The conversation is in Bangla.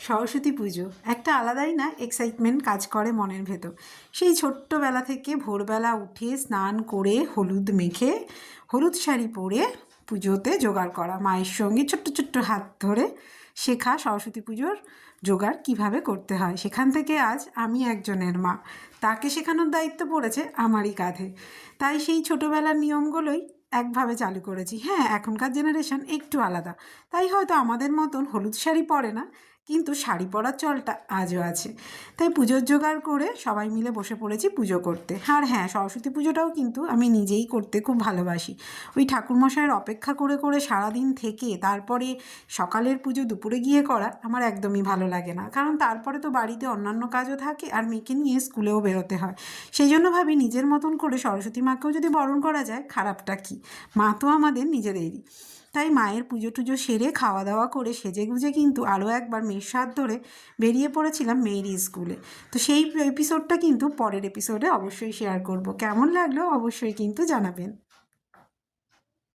সরস্বতী পুজো একটা আলাদাই না এক্সাইটমেন্ট কাজ করে মনের ভেতর। সেই ছোট্টবেলা থেকে ভোরবেলা উঠে স্নান করে হলুদ মেখে হলুদ শাড়ি পরে পুজোতে জোগাড় করা, মায়ের সঙ্গে ছোট্ট ছোট্ট হাত ধরে শেখা সরস্বতী পুজোর জোগাড় কিভাবে করতে হয়। সেখান থেকে আজ আমি একজনের মা, তাকে শেখানোর দায়িত্ব পড়েছে আমারই কাঁধে। তাই সেই ছোটোবেলার নিয়মগুলোই একভাবে চালু করেছি। হ্যাঁ, এখনকার জেনারেশন একটু আলাদা, তাই হয়তো আমাদের মতন হলুদ শাড়ি পরে না, কিন্তু শাড়ি পরার চলটা আজও আছে। তাই পুজোর জোগাড় করে সবাই মিলে বসে পড়েছি পুজো করতে। আর হ্যাঁ, সরস্বতী পুজোটাও কিন্তু আমি নিজেই করতে খুব ভালোবাসি। ওই ঠাকুরমশাইয়ের অপেক্ষা করে করে সারাদিন থেকে তারপরে সকালের পুজো দুপুরে গিয়ে করা আমার একদমই ভালো লাগে না, কারণ তারপরে তো বাড়িতে অন্যান্য কাজও থাকে আর মেয়েকে নিয়ে স্কুলেও বেরোতে হয়। সেই জন্য ভাবি নিজের মতন করে সরস্বতী মাকেও যদি বরণ করা যায়, খারাপটা কী? মা তো আমাদের নিজেদেরই। তাই মায়ের পুজো টুজো সেরে খাওয়া দাওয়া করে সেজে গুজে কিন্তু আরও একবার মেয়ের সাথ ধরে বেরিয়ে পড়েছিলাম মেয়েরই স্কুলে। তো সেই এপিসোডটা কিন্তু পরের এপিসোডে অবশ্যই শেয়ার করব। কেমন লাগলো অবশ্যই কিন্তু জানাবেন।